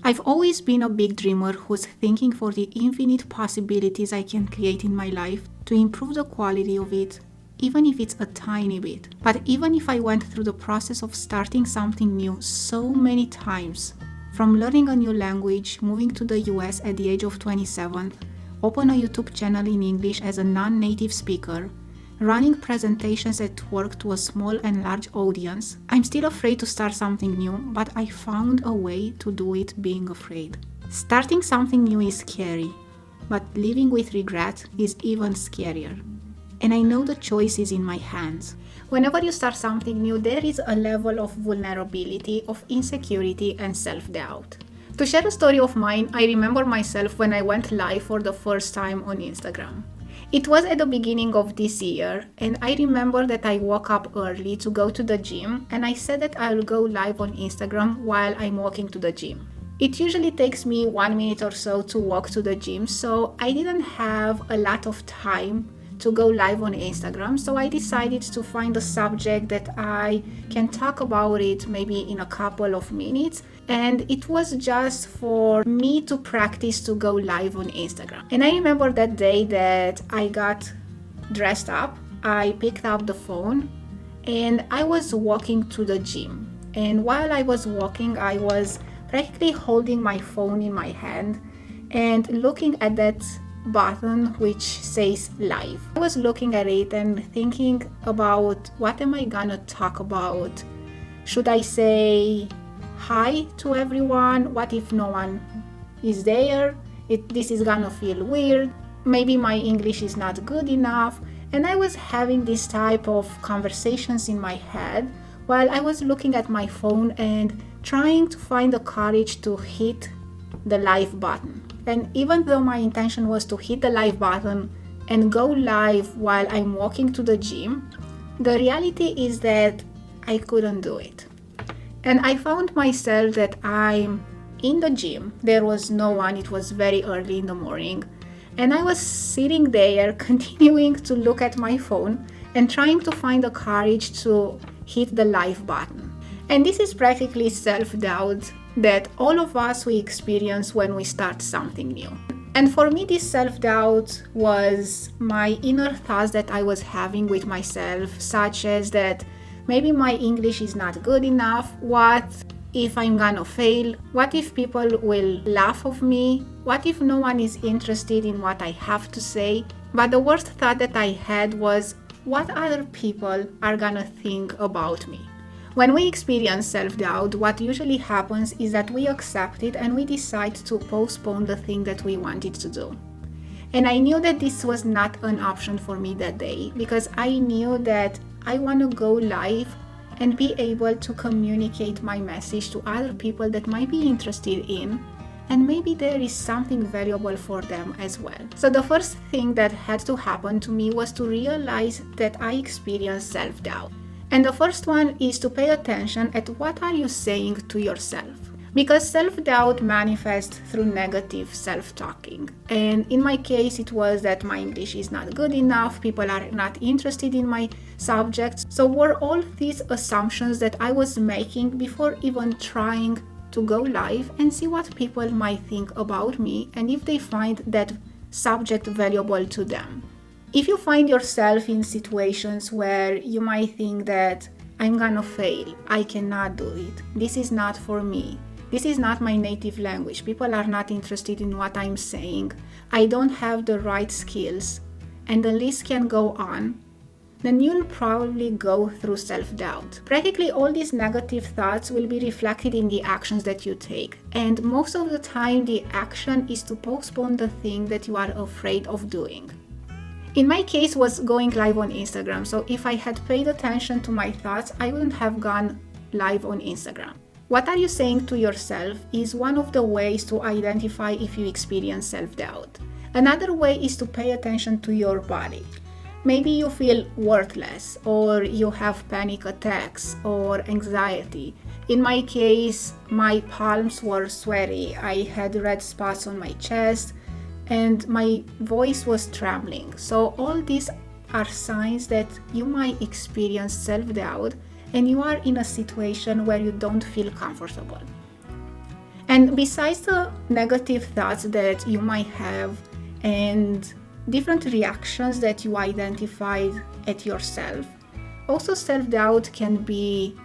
I've always been a big dreamer who's thinking for the infinite possibilities I can create in my life to improve the quality of it, even if it's a tiny bit. But even if I went through the process of starting something new so many times, from learning a new language, moving to the US at the age of 27, open a YouTube channel in English as a non-native speaker, running presentations at work to a small and large audience, I'm still afraid to start something new, but I found a way to do it being afraid. Starting something new is scary, but living with regret is even scarier. And I know the choice is in my hands. Whenever you start something new, there is a level of vulnerability, of insecurity, and self-doubt. To share a story of mine, I remember myself when I went live for the first time on Instagram. It was at the beginning of this year, and I remember that I woke up early to go to the gym, and I said that I'll go live on Instagram while I'm walking to the gym. It usually takes me 1 minute or so to walk to the gym, so I didn't have a lot of time to go live on Instagram, so I decided to find a subject that I can talk about it maybe in a couple of minutes, and it was just for me to practice to go live on Instagram. And I remember that day that I got dressed up, I picked up the phone, and I was walking to the gym. And while I was walking, I was practically holding my phone in my hand and looking at that button which says live. I was looking at it and thinking about what am I gonna talk about. Should I say hi to everyone? What if no one is there? This is gonna feel weird. Maybe my English is not good enough. And I was having this type of conversations in my head while I was looking at my phone and trying to find the courage to hit the live button. And even though my intention was to hit the live button and go live while I'm walking to the gym, the reality is that I couldn't do it. And I found myself that I'm in the gym. There was no one. It was very early in the morning. And I was sitting there continuing to look at my phone and trying to find the courage to hit the live button. And this is practically self-doubt that all of us we experience when we start something new. And for me, this self-doubt was my inner thoughts that I was having with myself, such as that maybe my English is not good enough. What if I'm gonna fail? What if people will laugh of me? What if no one is interested in what I have to say? But the worst thought that I had was, what other people are gonna think about me? When we experience self-doubt, what usually happens is that we accept it and we decide to postpone the thing that we wanted to do. And I knew that this was not an option for me that day because I knew that I want to go live and be able to communicate my message to other people that might be interested in, and maybe there is something valuable for them as well. So the first thing that had to happen to me was to realize that I experienced self-doubt. And the first one is to pay attention at what are you saying to yourself. Because self-doubt manifests through negative self-talking. And in my case, it was that my English is not good enough, people are not interested in my subjects. So were all these assumptions that I was making before even trying to go live and see what people might think about me and if they find that subject valuable to them. If you find yourself in situations where you might think that I'm gonna fail, I cannot do it, this is not for me, this is not my native language, people are not interested in what I'm saying, I don't have the right skills, and the list can go on, then you'll probably go through self-doubt. Practically all these negative thoughts will be reflected in the actions that you take, and most of the time the action is to postpone the thing that you are afraid of doing. In my case was going live on Instagram, so if I had paid attention to my thoughts, I wouldn't have gone live on Instagram. What are you saying to yourself is one of the ways to identify if you experience self-doubt. Another way is to pay attention to your body. Maybe you feel worthless, or you have panic attacks or anxiety. In my case, my palms were sweaty, I had red spots on my chest, and my voice was trembling. So all these are signs that you might experience self-doubt and you are in a situation where you don't feel comfortable. And besides the negative thoughts that you might have and different reactions that you identified at yourself, also self-doubt can be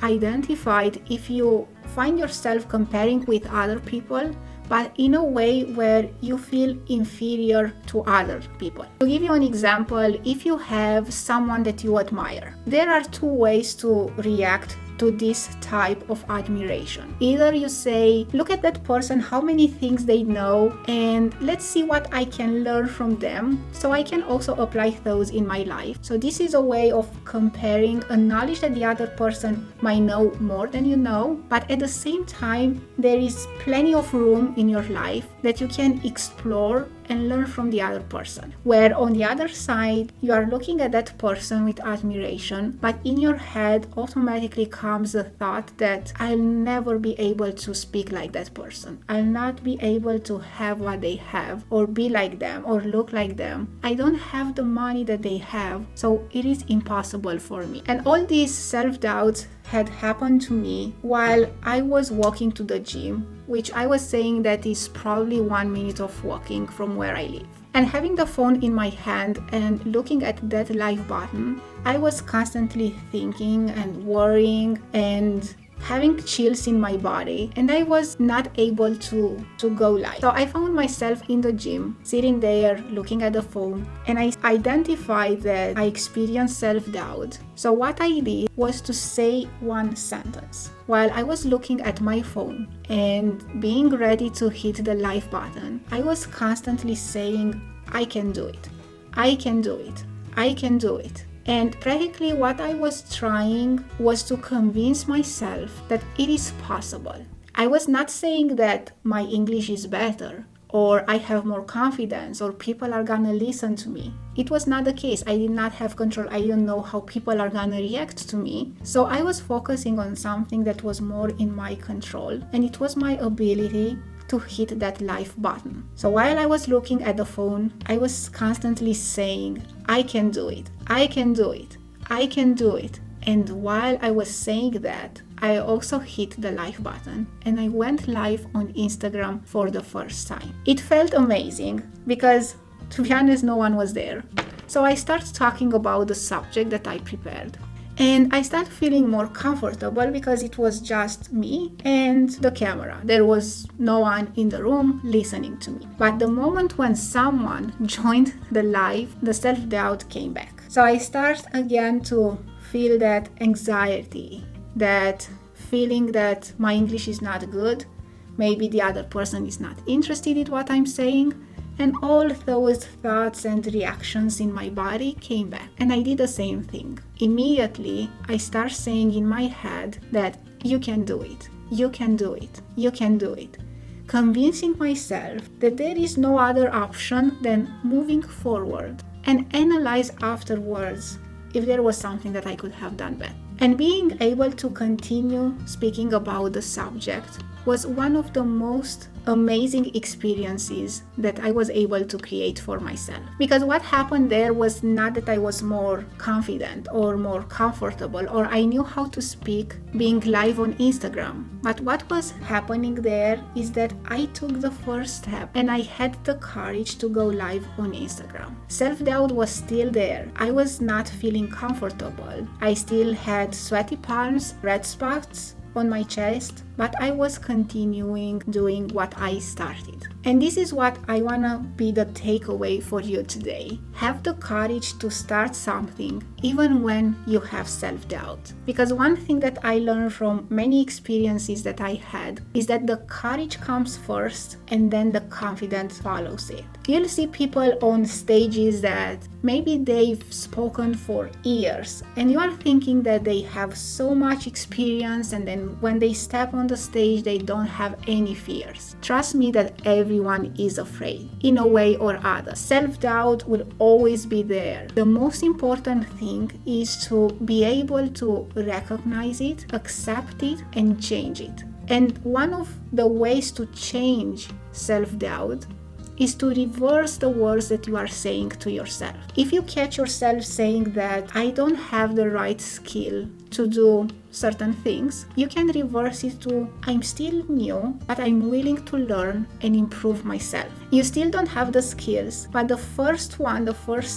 identified if you find yourself comparing with other people, but in a way where you feel inferior to other people. To give you an example, if you have someone that you admire, there are two ways to react to this type of admiration. Either you say, look at that person, how many things they know, and let's see what I can learn from them so I can also apply those in my life. So this is a way of comparing a knowledge that the other person might know more than you know, but at the same time, there is plenty of room in your life that you can explore and learn from the other person. Where on the other side, you are looking at that person with admiration, but in your head automatically comes the thought that I'll never be able to speak like that person. I'll not be able to have what they have, or be like them, or look like them. I don't have the money that they have, so it is impossible for me. And all these self-doubts had happened to me while I was walking to the gym, which I was saying that is probably 1 minute of walking from where I live. And having the phone in my hand and looking at that live button, I was constantly thinking and worrying and having chills in my body, and I was not able to go live. So I found myself in the gym, sitting there looking at the phone, and I identified that I experienced self-doubt. So what I did was to say one sentence. While I was looking at my phone and being ready to hit the live button, I was constantly saying, I can do it. I can do it. I can do it. And practically what I was trying was to convince myself that it is possible. I was not saying that my English is better, or I have more confidence, or people are gonna listen to me. It was not the case. I did not have control. I didn't know how people are gonna react to me. So I was focusing on something that was more in my control, and it was my ability to hit that live button. So while I was looking at the phone, I was constantly saying, I can do it, I can do it, I can do it. And while I was saying that, I also hit the live button and I went live on Instagram for the first time. It felt amazing because, to be honest, no one was there. So I started talking about the subject that I prepared. And I started feeling more comfortable because it was just me and the camera. There was no one in the room listening to me. But the moment when someone joined the live, the self-doubt came back. So I started again to feel that anxiety, that feeling that my English is not good, maybe the other person is not interested in what I'm saying. And all those thoughts and reactions in my body came back. And I did the same thing. Immediately, I start saying in my head that you can do it, you can do it, you can do it. Convincing myself that there is no other option than moving forward and analyze afterwards if there was something that I could have done better. And being able to continue speaking about the subject was one of the most amazing experiences that I was able to create for myself. Because what happened there was not that I was more confident or more comfortable or I knew how to speak being live on Instagram. But what was happening there is that I took the first step and I had the courage to go live on Instagram. Self-doubt was still there. I was not feeling comfortable. I still had sweaty palms, red spots on my chest, but I was continuing doing what I started. And this is what I wanna be the takeaway for you today. Have the courage to start something even when you have self-doubt. Because one thing that I learned from many experiences that I had is that the courage comes first and then the confidence follows it. You'll see people on stages that maybe they've spoken for years and you are thinking that they have so much experience, and then when they step on the stage they don't have any fears. Trust me that everyone is afraid in a way or other. Self-doubt will always be there. The most important thing is to be able to recognize it, accept it, and change it. And one of the ways to change self-doubt is to reverse the words that you are saying to yourself. If you catch yourself saying that I don't have the right skill to do certain things, you can reverse it to I'm still new, but I'm willing to learn and improve myself. You still don't have the skills, but the first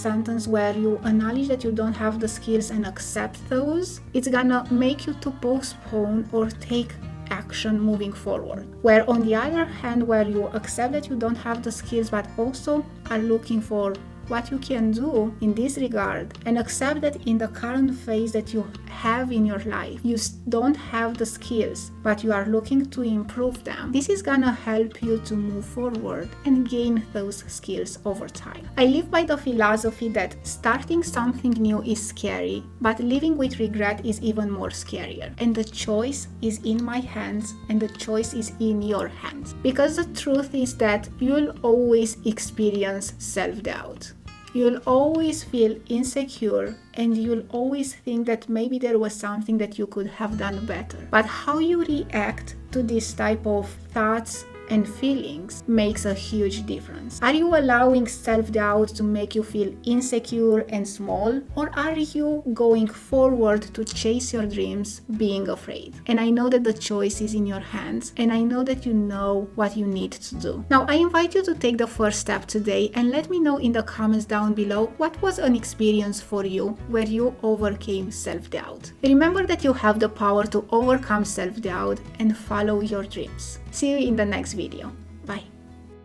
sentence where you acknowledge that you don't have the skills and accept those, it's gonna make you to postpone or take action moving forward. Where on the other hand, where you accept that you don't have the skills but also are looking for what you can do in this regard, and accept that in the current phase that you have in your life, you don't have the skills, but you are looking to improve them. This is gonna help you to move forward and gain those skills over time. I live by the philosophy that starting something new is scary, but living with regret is even more scarier. And the choice is in my hands, and the choice is in your hands. Because the truth is that you'll always experience self-doubt. You'll always feel insecure, and you'll always think that maybe there was something that you could have done better. But how you react to this type of thoughts and feelings makes a huge difference. Are you allowing self-doubt to make you feel insecure and small, or are you going forward to chase your dreams being afraid? And I know that the choice is in your hands, and I know that you know what you need to do. Now, I invite you to take the first step today and let me know in the comments down below what was an experience for you where you overcame self-doubt. Remember that you have the power to overcome self-doubt and follow your dreams. See you in the next video.